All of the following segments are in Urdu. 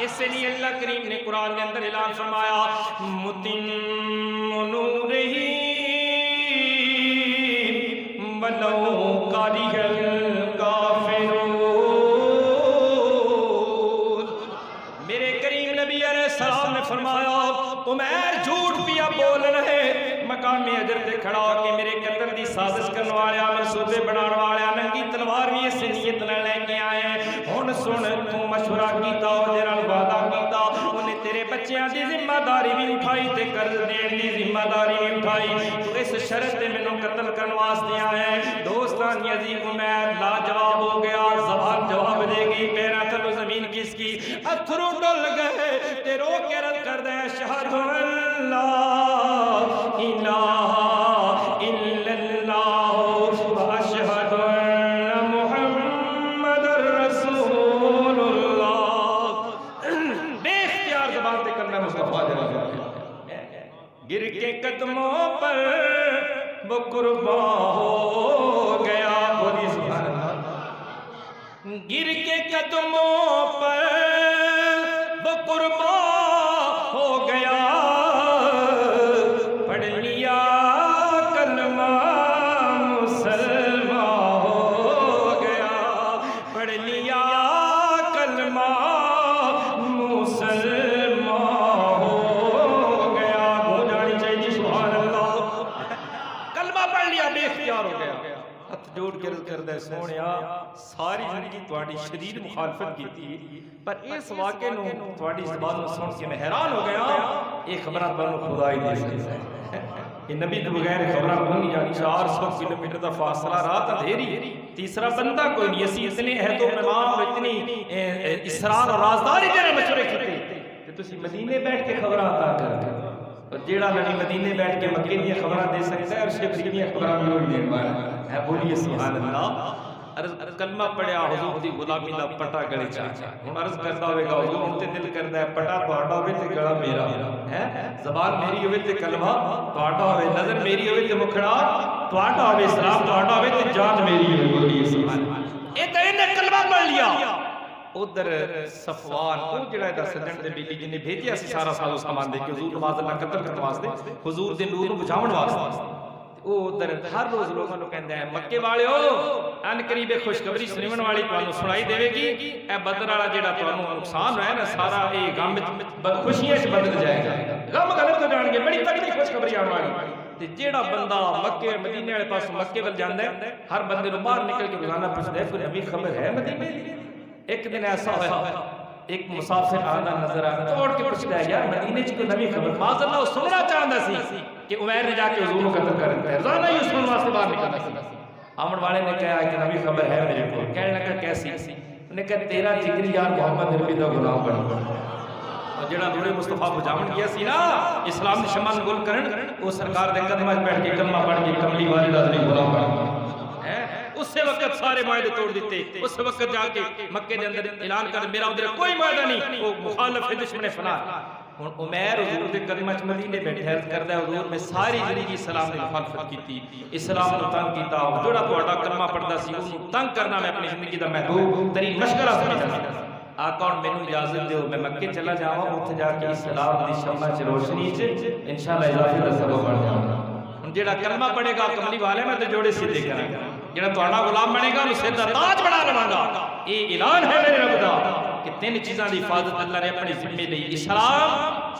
اس لیے اللہ کریم نے قرآن کے اندر اعلان فرمایا متم نورہی ولو کارہ الکافرون۔ میرے کریم نبی علیہ السلام نے فرمایا عمیر جھوٹ پیا بول رہے مقام اجر تے کھڑا ہو کے میرے قتل دی سازش کرنے والے منصوبے بنانے والے ننگی تلوار بھی اس نیت نال لے کے آئے ہن سن تو مشورہ کیتا او جڑا وعدہ کیتا اونے تیرے بچیاں دی ذمہ داری بھی اٹھائی تے قرض دین دی ذمہ داری بھی اٹھائی تو اس شرط تے مینوں قتل کرنے واسطے آئے دوستان عزیز عمیر لاجواب ہو گیا زبان جواب دے گی پیراں تلو زمین کس کی اتھرو ڈل گئے تے رو کے رد کر دے اشہد اللہ الہ الا اللہ واشہد ان محمد رسول اللہ۔ بے اختیار زبان تے کرنا مصطفیٰ جلال گر کے قدموں پر وہ قربان ہو گیا بولی سبحان اللہ۔ گر کے قدموں پر وہ قربان ہو گیا پڑھ لیا کلمہ مسلمان ہو گیا پڑھ لیا کلمہ مسلمان ہو گیا ہو جانی چاہیے سبحان اللہ۔ کلمہ پڑھ لیا بے اختیار ہو گیا ہاتھ جوڑ کے عرض کر دے سونیا ساری زندگی تواڈی شدید مخالفت کی تھی پر اس واقعے نو تواڈی زبان نو سن کے میں حیران ہو گیا یہ خبراں تانوں خدا ہی دے سکدا ہے کہ نبی تو بغیر خبراں کون یا 400 کلومیٹر دا فاصلہ رات اندھیری تیسرا بندہ کوئی نہیں اسی اتنے عہد و پیمان اور اتنی اسرار اور رازداری دے مشورے کیتے کہ تسی مدینے بیٹھ کے خبراں عطا کرتے اور جیڑا نبی مدینے بیٹھ کے مکے دی خبراں دے سکتا ہے اور شیخ دی خبراں بھی دے والا ہے بولیے سبحان اللہ۔ کلمہ پڑھیا حضور دی غلامی دا پٹا گلے چاچا ہن عرض کردا ہوئے گا حضور تے دل کردا ہے پٹا تہاڈا ہوے تے گلا میرا ہے زبان میری ہوے تے کلمہ تہاڈا ہوے نظر میری ہوے تے مکھڑا تہاڈا ہوے اسلام تہاڈا ہوے تے جان میری ہوے بولیے سبحان اللہ۔ اے تے نے کلمہ پڑھ لیا ادھر صفوان او جڑا دا سجن دے بیلی جن نے بھیجیا سی سارا سازو سامان دے کے حضور نماز اللہ قتل کرنے واسطے حضور دے نور نو بچاون واسطے او ادھر ہر روز لوگوں نو کہندا ہے مکے والےو ان قریب خوشخبری سنون والی تانوں سنائی دے گی اے بدر والا جڑا تانوں نقصان ہویا نا سارا اے غم خوشیاں وچ بدل جائے گا غم غلط ہو جان گے بڑی تگڑی خوشخبری آن والی تے جیڑا بندہ مکے مدینے والے پاس مکے ول جاندا ہے ہر بندے نو باہر نکل کے روزانہ پوچھدا ہے کوئی نبی خبر ہے مدینے دی۔ ایک دن ایسا ہوا ایک مسافر آنا نظر آیا توڑ کے پوچھدا ہے یار مدینے چ کوئی نبی خبر معاذ اللہ وہ سننا چاہندا سی کہ عمیر نے جا کے حضور کو قتل کر دیا روزانہ ہی سنن واسطے باہر نکلنا سی آمن والے نے کہا کہ نبی خبر ہے میرے کو کہنے لگا کیسی نے کہا تیرا جگری یار محمد عربی دا غلام بن اور جڑا نور مصطفیٰ بجاون گیا سی نا اسلام دی شمع گل کرن وہ سرکار دے قدماں وچ بیٹھ کے کلمہ پڑھ کے کملی والے دا غلام بن اس سے وقت سارے معاہدے توڑ دیتے اس وقت جا کے مکے دے اندر اعلان کر میرا ادھر کوئی معاہدہ نہیں وہ مخالف ہے دشمن فنا ہن عمیر حضور دے قدماں وچ مدینے بیٹھے عرض کردا ہے حضور میں ساری زندگی اسلام دی مخالفت کیتی اسلام نو تنگ کیتا جڑا تہاڈا کلمہ پڑھدا سی اونوں تنگ کرنا میں اپنی زندگی دا محبوب ترین مشغلہ سمجھدا آقا ہن مینوں اجازت دیو میں مکے چلا جاواں اوتھے جا کے اسلام دی شمع وچ روشنی وچ انشاءاللہ اضافے دا سبب بن جاواں ہن جڑا کلمہ پڑھے گا کملی والے میں تے جوڑے سیدھے کراں گا جڑا تہاڈا غلام بنے گا انہوں سر دا تاج بنا لواں گا یہ اعلان ہے میرے رب دا کہ تین چیزاں دی حفاظت اللہ نے اپنے ذمے لئی اسلام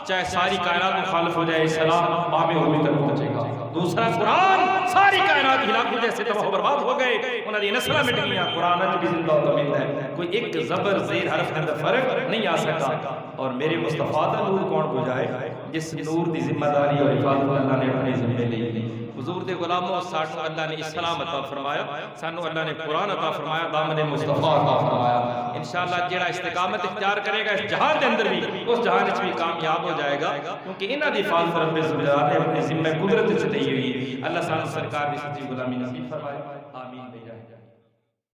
چاہے ساری کائنات مخالف ہو جائے اسلام باب ہوئی تک پہنچے گا دوسرا قرآن ساری کائنات ہلاک ہو جیسے تباہ و برباد ہو گئے انہاں دی نسلاں مٹ گئیاں قرآن اج بھی زندہ و زندہ ہے کوئی ایک زبر زیر حرف کے اندر فرق نہیں آ سکتا اور میرے مصطفیٰ دا نور کون کو جائے جس نور دی ذمہ داری اور حفاظت اللہ نے اپنے ذمے لئی حضور دے غلاموں سانو اللہ نے اسلام عطا فرمایا سانو اللہ نے قرآن عطا فرمایا دامن مصطفیٰ عطا فرمایا انشاءاللہ جڑا استقامت اختیار کرے گا اس جہان کے اندر بھی اس جہان وچ بھی کامیاب ہو جائے گا کیونکہ انہاں دی حفاظت رب ذوالجلال نے اپنے ذمہ قدرت وچ دی ہوئی ہے اللہ سانو سرکار دی سچی غلامی نصیب فرمائے